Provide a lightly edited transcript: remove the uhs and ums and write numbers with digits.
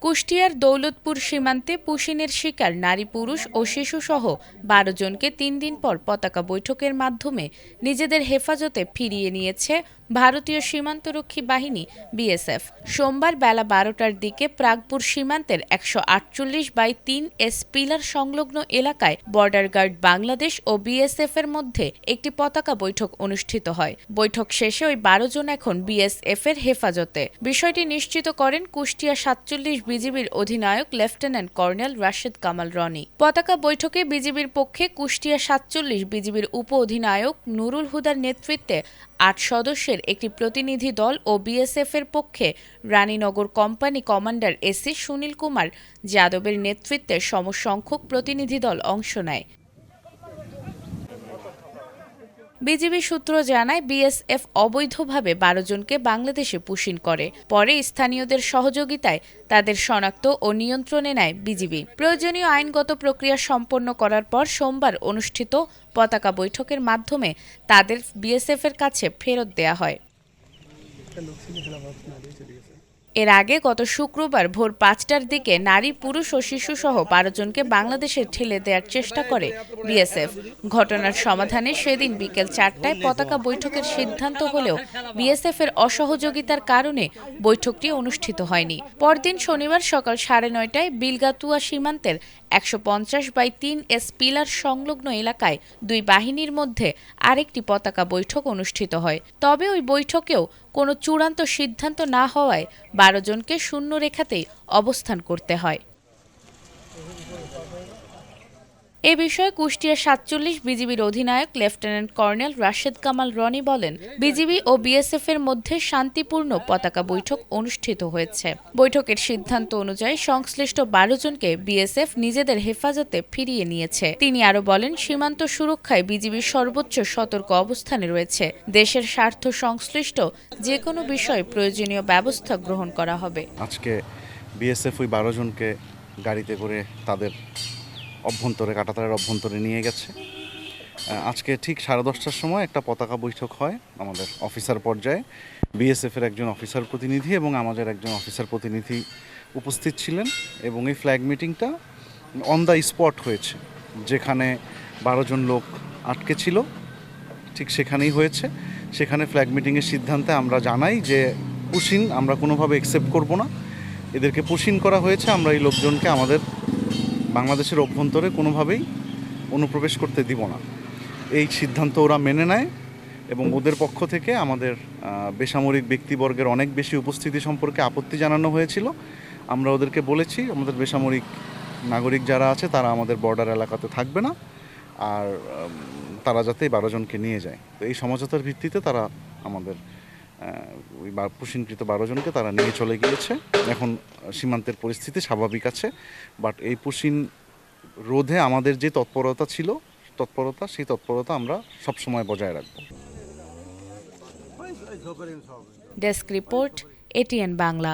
কুষ্টিয়ার দৌলতপুর সীমান্তে পুশিনের শিকার নারী, পুরুষ ও শিশুসহ ১২ জনকে ৩ দিন পর পতাকা বৈঠকের মাধ্যমে নিজেদের হেফাজতে ফিরিয়ে নিয়েছে ভারতীয় সীমান্তরক্ষী বাহিনী বিএসএফ। সোমবার বেলা ১২টার দিকে প্রাগপুর সীমান্তের ১৪৮/৩ এস পিলার সংলগ্ন এলাকায় বর্ডার গার্ড বাংলাদেশ ও বিএসএফ এর মধ্যে একটি পতাকা বৈঠক অনুষ্ঠিত হয়। বৈঠক শেষে ওই ১২ জন এখন বিএসএফ এর হেফাজতে। বিষয়টি নিশ্চিত করেন কুষ্টিয়া ৪৭ বিজিবির অধিনায়ক লেফটেন্যান্ট কর্নেল রাশেদ কামাল রনি। পতাকা বৈঠকে বিজিবির পক্ষে কুষ্টিয়া ৪৭ বিজিবির উপ অধিনায়ক নুরুল হুদার নেতৃত্বে ৮ সদস্যের একটি প্রতিনিধি দল ও বিএসএফ এর পক্ষে Raninagar company commander AC Sunil Kumar যাদবের নেতৃত্বে সমসংখ্যক প্রতিনিধি দল অংশ নেয়। বিজিবি সূত্র জানায়, বিএসএফ অবৈধভাবে ১২ জনকে বাংলাদেশে পুশিন করে। পরে স্থানীয়দের সহযোগিতায় তাদের শনাক্ত ও নিয়ন্ত্রণে নেয় বিজিবি। প্রয়োজনীয় আইনগত প্রক্রিয়া সম্পন্ন করার পর সোমবার অনুষ্ঠিত পতাকা বৈঠকের মাধ্যমে তাদের বিএসএফ এর কাছে ফেরত দেয়া হয়। এর আগে গত শুক্রবার ভোর ৫টার দিকে নারী, পুরুষ ও শিশুসহ ১২ জনকে বাংলাদেশে ঠেলে দেওয়ার চেষ্টা করে বিএসএফ। ঘটনার সমাধানে সেদিন বিকেল ৪টায় পতাকা বৈঠকের সিদ্ধান্ত হলেও বিএসএফ এর অসহযোগিতার কারণে বৈঠকটি অনুষ্ঠিত হয়নি। পরদিন শনিবার সকাল ৯:৩০টায় বিলগাতুয়া সীমান্তের ১৫০/৩ এস পিলার সংলগ্ন এলাকায় দুই বাহিনীর মধ্যে আরেকটি পতাকা বৈঠক অনুষ্ঠিত হয়। তবে ওই বৈঠকেও কোনো চূড়ান্ত সিদ্ধান্ত না হওয়ায় ১২ জনকে শূন্য রেখাতেই অবস্থান করতে হয়। এ বিষয়ে কুষ্টিয়া ৪৭ বিজিবির অধিনায়ক লেফটেন্যান্ট কর্নেল রাশেদ কামাল রনি বলেন, বিজিবি ও বিএসএফ এর মধ্যে শান্তিপূর্ণ পতাকা বৈঠক অনুষ্ঠিত হয়েছে। বৈঠকের সিদ্ধান্ত অনুযায়ী সংশ্লিষ্ট ১২ জনকে বিএসএফ নিজেদের হেফাজতে ফিরিয়ে নিয়েছে। তিনি আরও বলেন, সীমান্ত সুরক্ষায় বিজিবির সর্বোচ্চ সতর্ক অবস্থানে রয়েছে। দেশের স্বার্থ সংশ্লিষ্ট যে কোনো বিষয়ে প্রয়োজনীয় ব্যবস্থা গ্রহণ করা হবে। আজকে বিএসএফ ওই ১২ জনকে গাড়িতে করে তাদের কাঁটাতারের অভ্যন্তরে নিয়ে গেছে। আজকে ঠিক 10:30টার সময় একটা পতাকা বৈঠক হয় আমাদের অফিসার পর্যায়ে। বিএসএফের একজন অফিসার প্রতিনিধি এবং আমাদের একজন অফিসার প্রতিনিধি উপস্থিত ছিলেন এবং এই ফ্ল্যাগ মিটিংটা অন দ্য স্পট হয়েছে। যেখানে ১২ জন লোক আটকে ছিল ঠিক সেখানেই হয়েছে। সেখানে ফ্ল্যাগ মিটিংয়ের সিদ্ধান্তে আমরা জানাই যে পুশিন আমরা কোনোভাবে অ্যাকসেপ্ট করব না। এদেরকে পুশিন করা হয়েছে, আমরা এই লোকজনকে আমাদের বাংলাদেশের অভ্যন্তরে কোনোভাবেই অনুপ্রবেশ করতে দিব না। এই সিদ্ধান্ত ওরা মেনে নেয় এবং ওদের পক্ষ থেকে আমাদের বেসামরিক ব্যক্তিবর্গের অনেক বেশি উপস্থিতি সম্পর্কে আপত্তি জানানো হয়েছিল। আমরা ওদেরকে বলেছি আমাদের বেসামরিক নাগরিক যারা আছে তারা আমাদের বর্ডার এলাকাতে থাকবে না, আর তারা যাতে ১২ জনকে নিয়ে যায়। তো এই সমঝোতার ভিত্তিতে তারা আমাদের ওই পুশিনকৃত ১২ জনকে তারা নিয়ে চলে গিয়েছে। এখন সীমান্তের পরিস্থিতি স্বাভাবিক আছে, বাট এই পুশিন রোধে আমাদের যে সেই তৎপরতা আমরা সবসময় বজায় রাখব। Desk report, ATN Bangla.